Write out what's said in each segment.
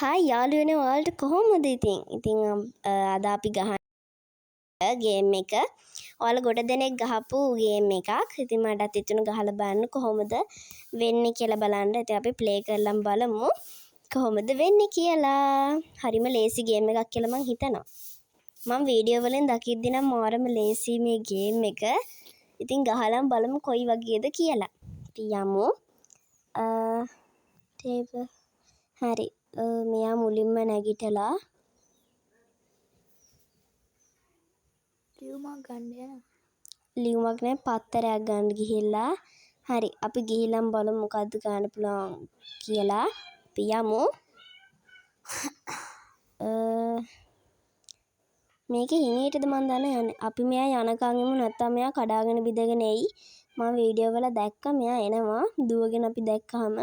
Hi යාළුවනේ ඔයාලට කොහොමද ඉතින් අද අපි ගහන ගේම් එක ඔයාලා ගොඩ දෙනෙක් ගහපු ගේම් එකක්. ඉතින් මටත් හිතුණා ගහලා බලන්න කොහොමද වෙන්නේ කියලා බලන්න. ඉතින් අපි ප්ලේ කරලා බලමු කොහොමද වෙන්නේ කියලා. හරිම ලේසි ගේම් එකක් කියලා මං හිතනවා. මම වීඩියෝ වලින් දකිද්දි නම් මාරම ලේසි මේ ගේම් එක. ඉතින් ගහලා බලමු කොයි වගේද කියලා. ඉතින් යමු. හරි මෙයා මුලින්ම නැගිටලා ලියුමක් නෑ පත්තරයක් ගන්න ගිහිල්ලා හරි අපි ගිහිල්ලා බලමු මොකද්ද ගන්න පුළුවන් කියලා. අපි යමු. මේක හිමීටද මන් දන්නේ යන්නේ. අපි මෙයා යනකම් එමු නැත්තම් මෙයා කඩාගෙන බිඳගෙන එයි. මම වීඩියෝ වල දැක්කා මෙයා එනවා දුවගෙන අපි දැක්කහම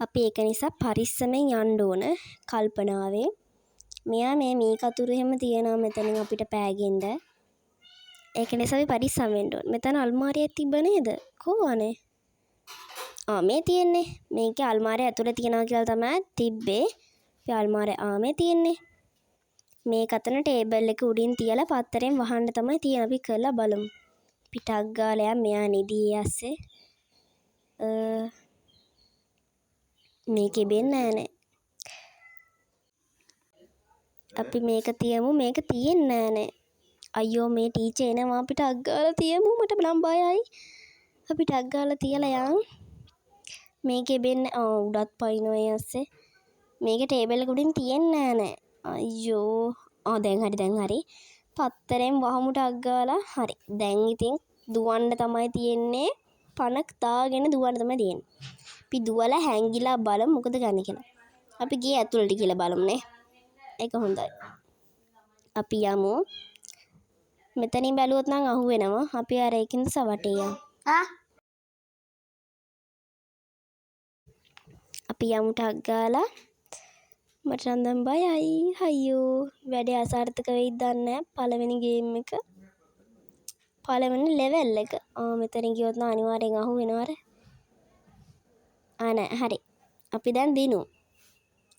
අපි ඒක නිසා පරිස්සමෙන් යන්න ඕන කල්පනාවෙන්. මෙයා මේ කතුරු එහෙම තියනවා මෙතනින් අපිට පෑගෙන්න. ඒක නිසා අපි පරිස්සම් වෙන්න ඕන. මෙතන අල්මාරියක් තිබ්බ නේද? කොහොනේ? මේ තියෙන්නේ. මේකේ අල්මාරිය ඇතුලේ තියනවා කියලා තමයි තිබ්බේ. අපි අල්මාරිය මේ තියෙන්නේ. මේක අතන ටේබල් එක උඩින් තියලා පත්තරෙන් වහන්න තමයි තියෙන. අපි කරලා බලමු. පිටක් ගාලා මෙයා නිදියේ ඇස්සේ. මේකේ බෙන් නෑනේ. අපි මේක තියමු. මේක තියෙන්නේ නෑනේ. අයියෝ මේ ටීචර් එනවා අපිට අග්ගාලා තියමු. මට නම් බයයි. අපි ටක් ගාලා තියලා යන්. මේකේ බෙන් උඩත් පයින්නවා ඇස්සේ. මේක ටේබල් එක උඩින් තියෙන්නේ නෑනේ. අයියෝ. දැන් හරි. පත්තරෙන් වහමු ටක් ගාලා. හරි. දැන් ඉතින් දුවන්න තමයි තියෙන්නේ. පණක් දාගෙන දුවන්න තමයි තියෙන්නේ. අපි දුවලා හැංගිලා බලමු මොකද ගන්න කියලා. අපි ගියේ ඇතුළට කියලා බලමුනේ. ඒක හොඳයි. අපි යමු. මෙතනින් බැලුවොත් නම් අහුවෙනවා. අපි අර ඒකින්ද සවටේ යමු. අපි යමු ටක් ගාලා. මට නම් දැන් බයයි. අයියෝ. වැඩේ අසාර්ථක වෙයිද දන්නේ නැහැ. පළවෙනි ගේම් එක. පළවෙනි ලෙවල් එක. මෙතනින් ගියොත් නම් අනිවාර්යෙන් අහුවෙනවා. නෑ හරි. අපි දැන් දිනු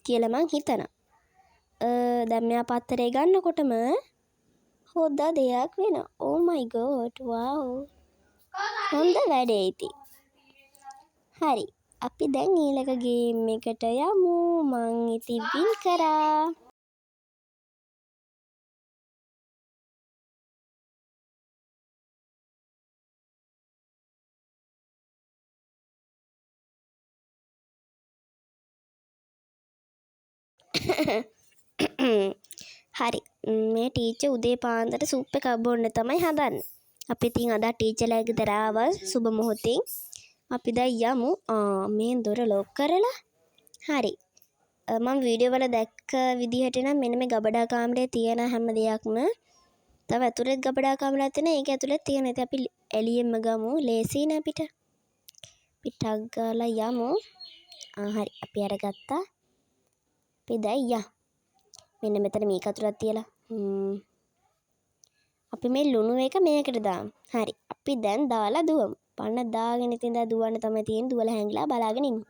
කියලා මං හිතනවා. දැන් මෙයා පත්තරේ ගන්නකොටම හොඳ දෙයක් වෙනවා. Oh my god. wow. හොඳ වැඩේ ඉතින්. හරි. අපි දැන් ඊළඟ ගේම් එකට යමු. මං ඉතින් වින් කරා. හරි. මේ ටීචර් උදේ පාන්දර සුප් එකක් බොන්න තමයි හදන්නේ. අපි ඉතින් අද ටීචර්ලා ගෙදර ආවා සුබ මොහොතින්. අපි දැන් යමු. මේ දොර ලොක් කරලා. හරි. මම වීඩියෝ වල දැක්ක විදිහට නම් මෙන්න මේ ගබඩා කාමරේ තියෙන හැම දෙයක්ම තව ඇතුළේ ගබඩා කාමරයක් තියෙන. ඒක ඇතුළේ තියෙන. ඉතින් අපි එළියෙන්ම ගමු. ලේසියිනේ අපිට. පිටක් ගාලා යමු. හරි. අපි අරගත්තා. අපි දැන් යමු. මෙන්න මෙතන මේ කතුරක් තියලා. අපි මේ ලුණු එක මේකට දාමු. හරි. අපි දැන් දාලා දුවමු. පන්න දාගෙන ඉතින් දැන් දුවන්න තමයි තියෙන්නේ. දුවලා හැංගිලා බලාගෙන ඉමු.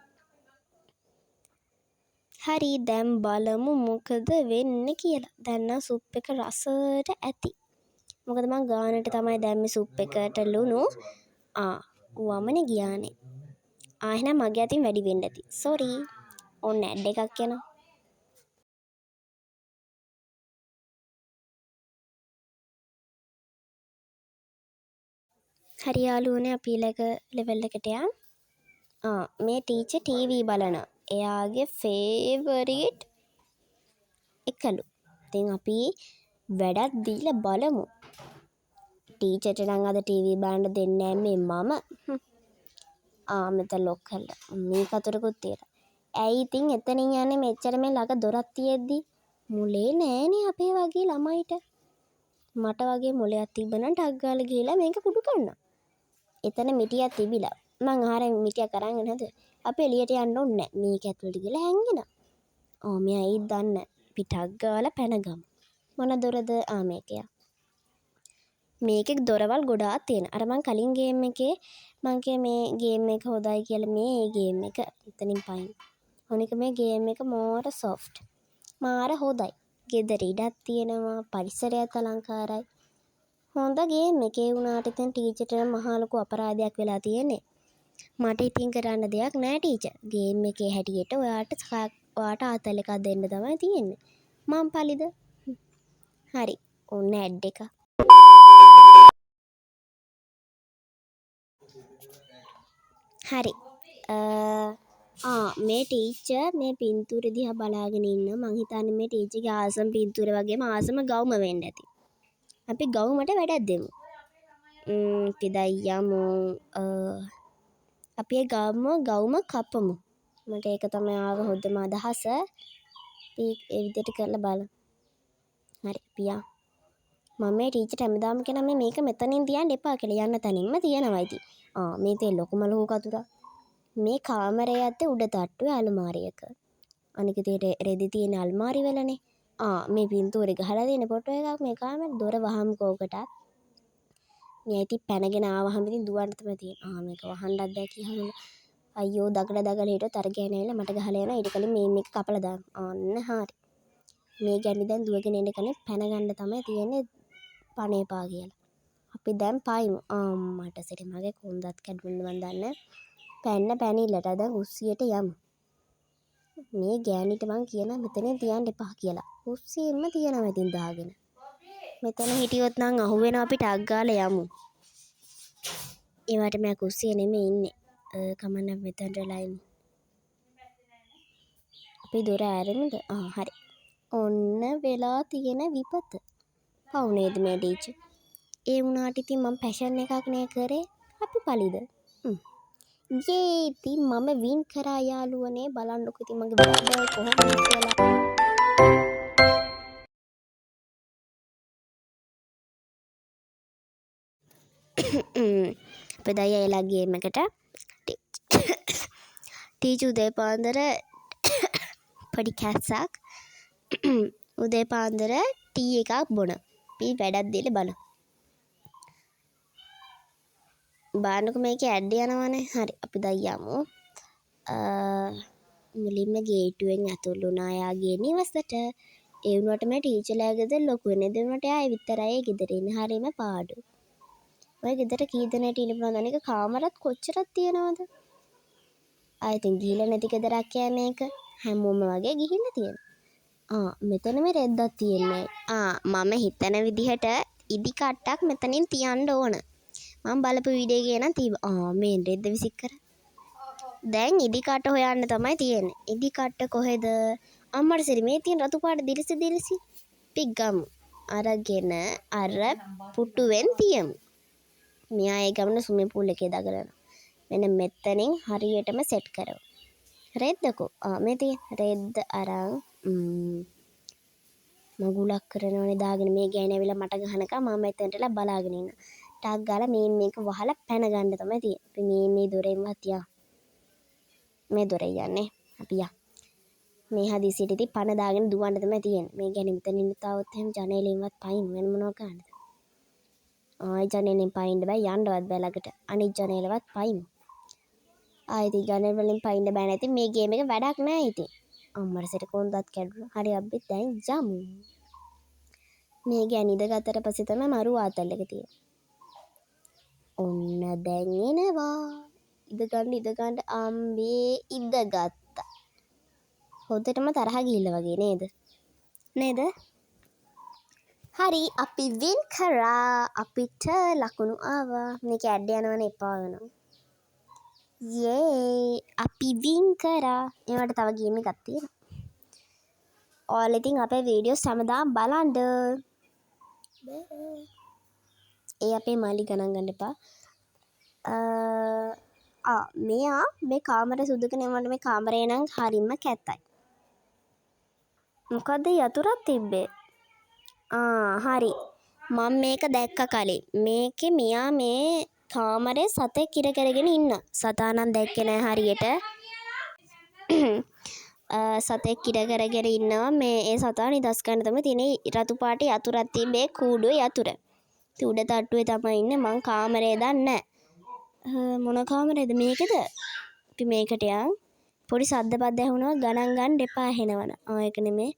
හරි දැන් බලමු මොකද වෙන්නේ කියලා. දැන් නම් සුප් එක රසට ඇති. මොකද මං ගානට තමයි දැම්මේ සුප් එකට ලුණු. වමනේ ගියානේ. එහෙනම් මගේ අතින් වැඩි වෙන්න ඇති. සෝරි. ඔන්න ඇඩ් එකක් යනවා. හරි යාළුවනේ අපි ඊළඟ ලෙවල් එකට යමු. මේ ටීචර් ටීවී බලනවා. එයාගේ ෆේවරිට් එකලු. ඉතින් අපි වැඩක් දීලා බලමු. ටීචර්ට නම් අද ටීවී බලන්න දෙන්නේ නැහැ මම. මෙතන ලොක් කරලා. මේ කතරකුත් තියලා. ඇයි ඉතින් එතනින් යන්නේ මෙච්චර මේ ළඟ දොරක් තියෙද්දි? මුලේ නෑනේ අපේ වගේ ළමයිට. මට වගේ මොලයක් තිබ්බනම් ටක් ගාලා ගිහලා මේක කුඩු කරනවා. එතන මිටියක් තිබිලා. මං ආහාරයෙන් මිටියක් අරන් එනද? අපි එළියට යන්න ඕනේ නැහැ. මේක ඇතුළට ගිහලා හැංගෙනවා. මෙයා ඇයි දන්නේ? පිටක් ගාලා පැනගමු. මොන දොරද? මේකය. මේකේ දොරවල් ගොඩාක් තියෙනවා. අර මං කලින් ගේම් එකේ මං කිය මේ ගේම් එක හොඳයි කියලා මේ ගේම් එක එතනින් පයින්. අනික මේ ගේම් එක මාර සොෆ්ට්. මාර හොඳයි. ගෙදර ඉඩක් තියෙනවා, පරිසරයත් අලංකාරයි. හොඳ ගේම් එකේ වුණාට ඉතින් ටීචර්ට මහා ලොකු අපරාධයක් වෙලා තියෙන්නේ. මට ඉතින් කරන්න දෙයක් නෑ ටීචර්. ගේම් එකේ හැටියට ඔයාට ආතල් එකක් දෙන්න තමයි තියෙන්නේ. මං පලිද? හරි. ඔන්න ඇඩ් එක. හරි. මේ ටීචර් මේ පින්තූර දිහා බලාගෙන ඉන්න. මං හිතන්නේ මේ ටීචර්ගේ ආසම පින්තූර වගේම ආසම ගවුම වෙන්න ඇති. අපි ගවුමට වැඩක් දෙමු. අපි දැන් යමු. අපි ගවුම කපමු. මට ඒක තමයි ආව හොඳම අදහස. අපි ඒ විදිහට කරලා බලමු. හරි පියා. මම මේ ටීචර්ට හැමදාම කියනවා මේක මෙතනින් තියන්න එපා කියලා. යන්න තනින්ම තියනවා ඉතින්. මේ තේ ලොකුම ලොකු කතුරා. මේ කාමරයේ ඇත්තේ උඩ තට්ටුවේ අලමාරියක. අනික තේ රෙදි තියෙන අල්මාරි වලනේ. මේ පින්තූරේ ගහලා තියෙන ෆොටෝ එකක් මේ කාමරේ දොර වහමුකෝ ඔකට. මේ ඉතින් පැනගෙන ආවහම ඉතින් දුවන්න තමයි තියෙන්නේ. මේක වහන්නත් බෑ කියලා. අයියෝ දගල හිටියොත් අර ගෑනේලා මට ගහලා යනවා. ඊට කලින් මේක කපලා දාන්න. අන්න හරි. මේ ගැනි දැන් දුවගෙන එන්න කලින් පැන ගන්න තමයි තියෙන්නේ පණේපා කියලා. අපි දැන් පායිමු. මට සිට මගේ කොන්දත් කැඩුණා මන් දන්නේ. පැනිල්ලට දැන් උස්සියට යමු. මේ ගෑනිට මං කියනවා මෙතනින් තියන්න එපා කියලා. උස්සියෙන්ම තියනවා ඉතින් දාගෙන. මෙතන හිටියොත් නම් අහුවෙනවා අපිට අග් ගාලා යමු. ඒවට මම කුස්සියේ නෙමෙයි ඉන්නේ. කමන්න මෙතනටලා ඉන්නේ. අපි දොර ඇරෙමුද? හරි. ඔන්න වෙලා තියෙන විපත. පව් නේද මේ ටීචර්? ඒ වුණාට ඉතින් මම පැෂන් එකක් නේ කරේ. අපි පලිද? ඉතින් මම වින් කරා යාළුවනේ. බලන්නකො ඉතින් මගේ වැඩ කොහොමද කියලා. අපි දැන් එලා ගේම් එකට. ටීචර් උදේ පාන්දර පොඩි කැස්සක් උදේ පාන්දර ටී එකක් බොන. අපි වැඩක් දීලා බලමු. බාන්නකො මේකේ ඇඩ් යනවනේ. හරි අපි දැන් යමු. මුලින්ම ගේට්ටුවෙන් ඇතුල් වුණා යාගේ නිවසට. ඒ වුණාට මේ ටීචර්ලා ගෙදර ලොකු වෙන්නේ. දෙන්නට ආයේ විතරයි ගෙදර ඉන්නේ. හරිම පාඩු. ඔය ගෙදර කී දෙනෙක් ඉන්න පුළුවන්ද? අනික කාමරත් කොච්චරක් තියෙනවද? ඉතින් ගිහිල්ලා නැති ගෙදරක් යෑ මේක. හැමෝම වගේ ගිහිල්ලා තියෙනවා. මෙතන මේ රෙද්දක් තියෙන්නේ. මම හිතන විදිහට ඉදි කට්ටක් මෙතනින් තියන්න ඕන. මම බලපු වීඩියෝ එකේ නම් තිබ්බා. මේ රෙද්ද විසික් කර. දැන් ඉදි කට්ට හොයන්න තමයි තියෙන්නේ. ඉදි කට්ට කොහෙද? අම්මට සිරි මේ තියෙන රතු පාට දිලිසි. පිග්ගමු. අරගෙන අර පුටුවෙන් තියමු. මෙයා ඒ ගමන ස්විමින් pool එකේ දගලනවා. මෙන්න මෙතනින් හරියටම සෙට් කරමු. රෙද්දකෝ. මේ තියෙන රෙද්ද අරන් මගුලක් කරනවනේ දාගෙන මේ ගෑණි ඇවිල්ලා මට ගහනකම් මම එතනටලා බලාගෙන ඉන්න. ටක් ගාලා මේක වහලා පැන ගන්න තමයි තියෙන්නේ. අපි මේ දොරෙන්වත් යා. මේ දොරේ යන්නේ. අපි යා. මේ හදිසියට ඉතින් පන දාගෙන දුවන්න තමයි තියෙන්නේ. මේ ගෑණි මෙතන ඉන්න තාවොත් එහෙම ජනේලෙන්වත් පයින් වෙන මොනවා කරන්නද? ජනේලෙන් පයින්න බෑ යන්නවත් බෑ ළඟට. අනිත් ජනේලවත් පයින්. ඉතින් ජනේල වලින් පයින්න බෑ නැති මේ ගේම් එක වැඩක් නෑ ඉතින්. අම්මට සෙට කොන්දත් කැඩුණා. හරි අපි දැන් යමු. මේ ගෑණි ඉඳගත්තට පස්සේ තමයි මරු ආතල් එක තියෙන්නේ. ඔන්න දැන් එනවා. ඉඳගන්න අම්බේ ඉඳගත්තා. හොදටම තරහ ගිහිල්ලා වගේ නේද? හරි අපි වින් කරා. අපිට ලකුණු ආවා. මේක ඇඩ් යනවනේ එපා වෙනවා. යේ අපි වින් කරා. ඒවට තව ගේම් එකක් තියෙනවා. ඔයාලා ඉතින් අපේ වීඩියෝස් හැමදාම බලන්න. ඒ අපේ මාලි ගණන් ගන්න එපා. මෙයා මේ කාමරේ සුදු කෙනෙක්ට මේ කාමරේ නම් හරිම කැතයි. මොකද යතුරක් තිබ්බේ? හරි. මම මේක දැක්ක කලින්. මේකේ මෙයා මේ කාමරේ සතෙක් ඉර කරගෙන ඉන්න. සතා නම් දැක්කේ නෑ හරියට. සතෙක් ඉර කරගෙන ඉන්නවා. මේ ඒ සතා නිදස් ගන්න තමයි තියෙන්නේ. රතු පාට යතුරක් තිබ්බේ කූඩුවේ යතුර. ඉතින් උඩ තට්ටුවේ තමයි ඉන්නේ. මං කාමරේ දන්නේ නෑ. මොන කාමරේද මේකද? අපි මේකට යන්. පොඩි සද්ද පද්ද ඇහුණා ගණන් ගන්න එපා ඇහෙනවන. ඒක නෙමෙයි.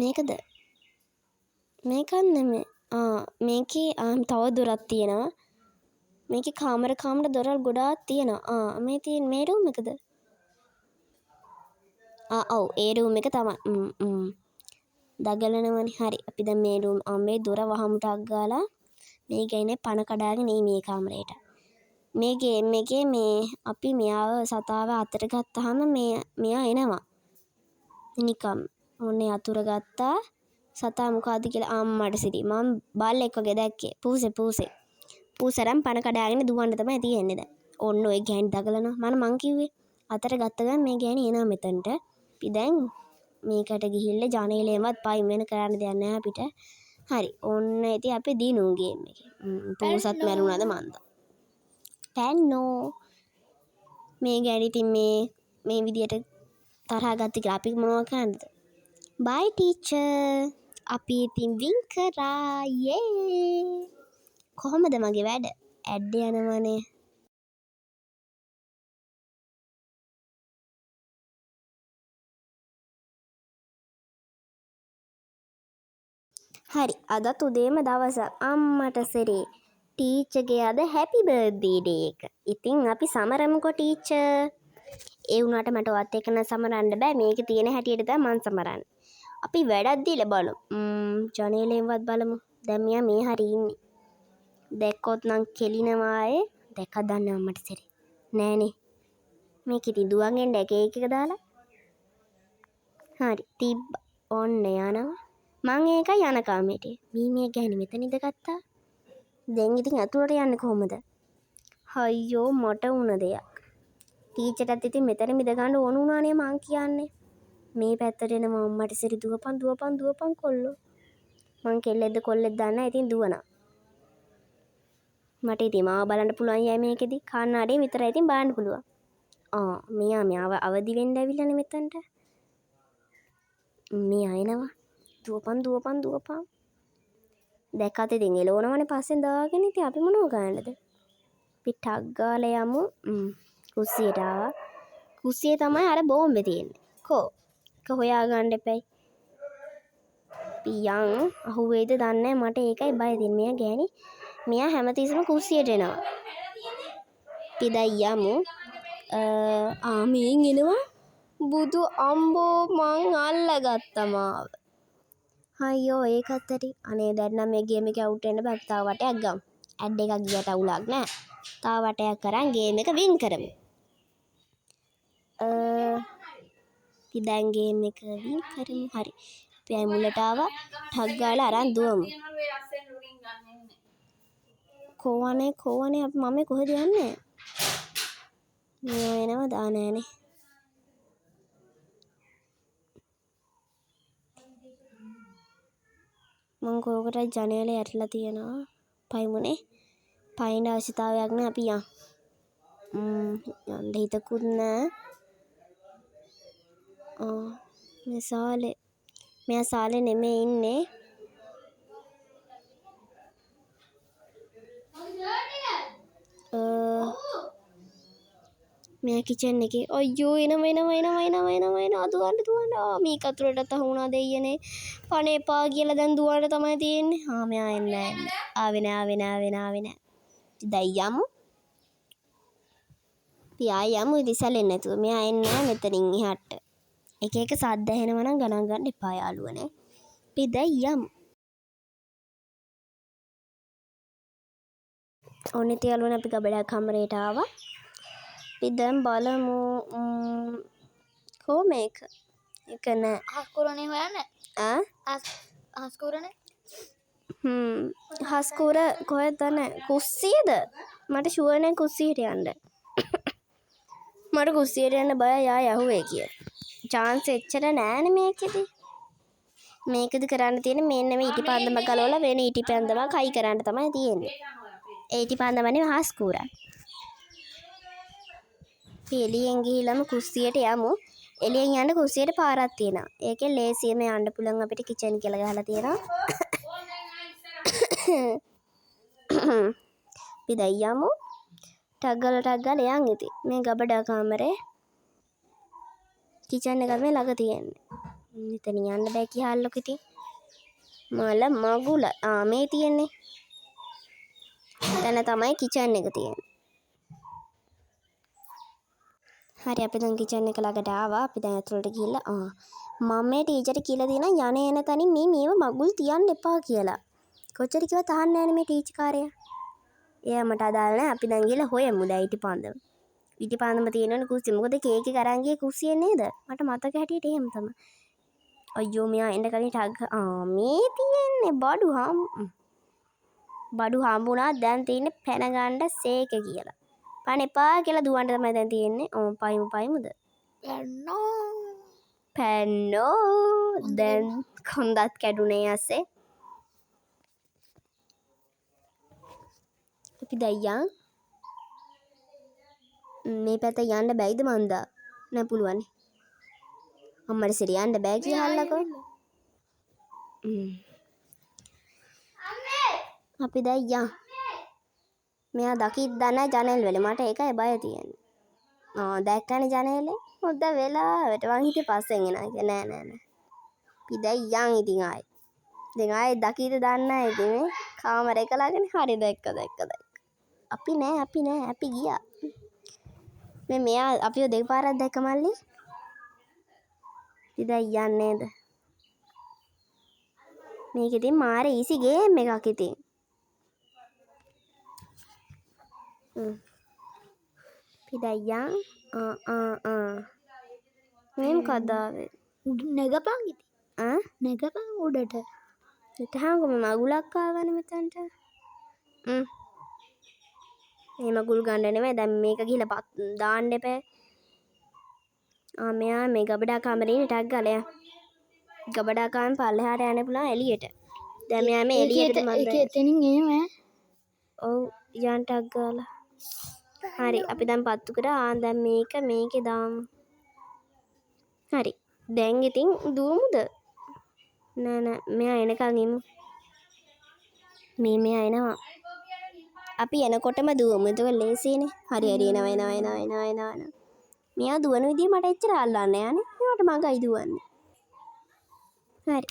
මේකද? මේකක් නෙමෙයි. මේකේ තව දොරක් තියෙනවා. මේකේ කාමර දොරල් ගොඩාක් තියෙනවා. මේ තියෙන මේ රූම් එකද? ඔව් ඒ රූම් එක තමයි. දගලනවනේ. හරි. අපි දැන් මේ රූම් මේ දොර වහමුටක් ගාලා මේ ගෑනේ පණ කඩාගෙන මේ කාමරේට. මේ ගේම් එකේ මේ අපි මෙයාව සතාව අතට ගත්තාම මෙයා එනවා. නිකම් ඔන්නේ අතුර ගත්තා. සතා මොකද්ද කියලා අම්මට සිරි. මම බල්ලෙක් වගේ දැක්කේ. පූසේ. පූසරම් පණ කඩාගෙන දුවන්න තමයි තියෙන්නේ දැන්. ඔන්න ඔය ගෑනි දගලනවා. මං කිව්වේ අතට ගත්ත ගමන් මේ ගෑනි එනවා මෙතනට. අපි දැන් මේකට ගිහිල්ලා ජනේලෙන්වත් පයින් වෙන කරන්න දෙයක් නැහැ අපිට. හරි. ඔන්න ඉතින් අපි දිනු ගේම් එකේ. පූසත් මැරුණාද මන්ද. පැන්නෝ. මේ ගෑනි ඉතින් මේ විදියට තරහා ගත්ත කියලා අපි මොනවද කරන්නද? බයි ටීචර්. අපි ඉතින් වින් කරා. යේ. කොහොමද මගේ වැඩ? ඇඩ් යනවනේ. හරි. අදත් උදේම දවසක් අම්මට සෙරේ. ටීචර්ගේ අද හැපි බර්ත්ඩේ ඩේ එක. ඉතින් අපි සමරමුකෝ ටීචර්. ඒ වුණාට මට වත් එක නම් සමරන්න බෑ. මේකේ තියෙන හැටියට තමයි මං සමරන්නේ. අපි වැඩක් දීලා බලමු. ජනේලෙන්වත් බලමු. දැන් මෙයා මේ හරි ඉන්නේ. දැක්කොත් නම් කෙලිනවා ආයේ. දැක්කද දන්නේ අම්මට සෙරේ. නෑනේ. මේක ඉතින් දුවන් එන්න එක දාලා. හරි. තිබ්බා. ඔන්න යනවා. මං ඒකයි යන කාමරේට. මේ ගෑනි මෙතන ඉඳගත්තා. දැන් ඉතින් අතුරට යන්නේ කොහොමද? අයියෝ මට වුණ දෙයක්. ටීචර්ටත් ඉතින් මෙතන මිද ගන්න ඕන වුණානේ මං කියන්නේ. මේ පැත්තට එන මම්මට සිරි දුවපන් කොල්ලෝ. මං කෙල්ලෙක්ද කොල්ලෙක්ද දන්නේ නැහැ ඉතින් දුවනවා. මට ඉතින් මාව බලන්න පුළුවන් යයි මේකෙදි. කන්නාඩියෙන් විතරයි ඉතින් බලන්න පුළුවන්. මෙයාව අවදි වෙන්න ඇවිල්ලානේ මෙතනට. මෙයා එනවා. දුවපන්. දැක්කත් ඉතින් එළවනවනේ පස්සෙන් දාගෙන ඉතින් අපි මොනව ගන්නද? අපි ටක් ගාලා යමු. කුස්සියට ආවා. කුස්සියේ තමයි අර බෝම්බේ තියෙන්නේ. ඒක හොයාගන්න එපයි. පියන් අහුවේද දන්නේ මට ඒකයි බය දෙන්නේ. මෙයා ගෑණි. මෙයා හැමතිස්සෙම කුස්සියට එනවා. අපි දැන් යමු. මේන් එනවා. බුදු අම්බෝ මං අල්ලගත්තා මාව. අයියෝ ඒකත් ඇති. අනේ දැන් නම් මේ ගේම් එකේ අවුට් වෙන්න බෑ. තව වටයක් ගමු. ඇඩ් එකක් ගියට අවුලක් නෑ. තව වටයක් කරන් ගේම් එක වින් කරමු. අපි දැන් ගේම් එක වින් කරමු. හරි. අපි අය මුලට ආවා. ටක් ගාලා අරන් දුවමු. කොවනේ අපි මම කොහෙද යන්නේ? මෙයා එනවා දා නෑනේ. මං කෝකට ජනේලේ ඇටලා තියෙනවා. පයිමුනේ. පයින් අවශ්‍යතාවයක් නෑ අපි යන්න හිතකුත් නෑ. මෙයා සාලේ නෙමෙයි ඉන්නේ. මෙයා කිචන් එකේ. අයියෝ එනවා දුවන්න. මේ කතුරට තහුණා දෙයියනේ. පණ එපා කියලා දැන් දුවන්න තමයි තියෙන්නේ. මෙයා එන්නේ ආවේ නෑ. දැන් යමු. පියා යමු ඉතිසලෙන්නේ නැතුව. මෙයා එන්නේ නෑ මෙතනින් එහාට. එක සද්ද ඇහෙනවා නම් ගණන් ගන්න එපා යාළුවනේ. අපි දැන් යමු. ඔන්න තියලුවනේ අපි ගබඩක් කමරේට ආවා. අපි දැන් බලමු මේක. ඒක නෑ. හස්කුරනේ හොයන්නේ. හස්කුරනේ. හස්කුර කොහෙද දන්නේ? කුස්සියද? මට ෂුවර් නෑ කුස්සියට යන්න. මට කුස්සියට යන්න බයයි යහුවේ කියලා. chance එච්චර නෑනේ මේකෙදි. මේකෙදි කරන්න තියෙන්නේ මෙන්න මේ ඉටිපන්දම ගලවලා වෙන ඉටිපන්දමක් හයි කරන්න තමයි තියෙන්නේ. ඒ ඉටිපන්දමනේ හස්කුරයි. එළියෙන් ගිහිල්ලාම කුස්සියට යමු. එළියෙන් යන්න කුස්සියට පාරක් තියෙනවා. ඒකෙන් ලේසියෙම යන්න පුළුවන් අපිට කිචන් කියලා ගහලා තියෙනවා. අපි දැන් යමු. ටක් ගාලා යන් ඉතින්. මේ ගබඩා කාමරේ කිචන් එක මේ ළඟ තියෙන්නේ. මෙතන යන්න බෑ කියාල්ලක ඉතින්. මල මගුල මේ තියෙන්නේ. එතන තමයි කිචන් එක තියෙන්නේ. හරි අපි දැන් කිචන් එක ළඟට ආවා. අපි දැන් ඇතුළට ගිහිල්ලා මම මේ ටීචර්ට කියලා දෙනවා යන තනින් මේව මගුල් තියන්න එපා කියලා. කොච්චර කිව්වත් අහන්නේ නැහැ මේ ටීචර් කාර්යය. එයා මට අදාළ නැහැ. අපි දැන් ගිහලා හොයමු දැන් ඊටිපන්දම. ඊටිපන්දම තියෙනවනේ කුස්සිය. මොකද කේක් එක අරන් ගියේ කුස්සියේ නේද? මට මතක හැටියට එහෙම තමයි. අයියෝ මෙයා එන්න කලින් ටග් මේ තියෙන්නේ බඩු හම්බුණා. දැන් තියෙන්නේ පැන ගන්න සේක කියලා. පණ එපා කියලා දුවන්න තමයි දැන් තියෙන්නේ. පයිමුද? පැන්නෝ දැන් කොන්දත් කැඩුනේ ඇස්සේ. අපි දැන් මේ පැත්ත යන්න බැයිද මන්දා? නෑ පුළුවන්. අම්මට සිරිය යන්න බෑ කියලාකෝ. අපි දැන් මෙයා දකිද්ද නැහැ ජනෙල් වල. මට ඒකයි බය තියෙන්නේ. දැක්කනේ ජනෙලේ. හොද්ද වෙලාවට මං හිතේ පස්සෙන් එනවා කියලා. නෑ. අපි දැන් ඉතින් ආයි. දැන් ආයි දකිද්ද දන්නේ නැහැ ඉතින් මේ කාමරේ එක ළඟනේ. හරි දැක්ක. අපි නෑ අපි ගියා. මෙයා අපිව දෙපාරක් දැක්ක මල්ලි. ඉතින් යන්නේද? මේක ඉතින් මාර ඊසි ගේම් එකක් ඉතින්. පිටයන් මේ මොකද ආවේ? නැගපන් ඉතින්. නැගපන් උඩට. හිටහංගම මගුලක් ආවනේ මෙතනට. මේ මගුල් ගන්න නෙමෙයි දැන් මේක ගිහලා දාන්න එපා. මෙයා මේ ගබඩා කාමරේ ඉන්න ටග් ගාලා. ගබඩා කාමරේ පල්ලෙහාට යන්න පුළුවන් එළියට. දැන් මෙයා මේ එළියට මම ඒක එතනින් එනවා. ඔව් යන් ටග් ගාලා. හරි අපි දැන් පත්තු කරා. දැන් මේකේ දාමු. හරි. දැන් ඉතින් දුවමුද? නෑ මෙයා එනකන් ඉමු. මෙයා එනවා. අපි එනකොටම දුවමු. ඒක ලේසියිනේ. හරි එනවා. මෙයා දුවන විදිය මට එච්චර අල්ලන්නේ නෑනේ. ඒකට මගයි දුවන්නේ. හරි.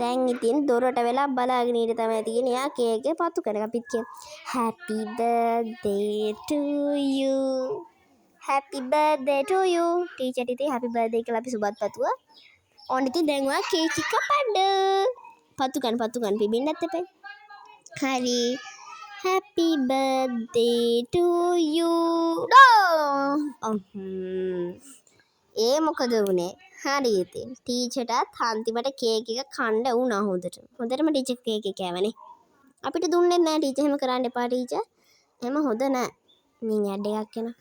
දැන් ඉතින් දොරට වෙලා බලාගෙන ඉඳ තමයි තියෙන්නේ. යා කේක් එක පත්තු කරන අපිත් කියන happy birthday to you. happy birthday to you. Teacher ඉතින් happy birthday කියලා අපි සුබත් පතුවා. ඕන ඉතින් දැන් ඔයා කේක් එක කපන්න. පත්තු ගන්න පිබින්නත් එපා. හරි. happy birthday to you. ඒ මොකද වුනේ? හරි ඉතින් ටීචර්ටත් අන්තිමට කේක් එක කන්න වුණා හොඳට. හොඳටම ටීචර් කේක් එක කෑවනේ. අපිට දුන්නේ නැහැ ටීචර්. එහෙම කරන්න එපා ටීචර්. එහෙම හොඳ නැහැ. මින් ඇඩ් එකක් එනවා.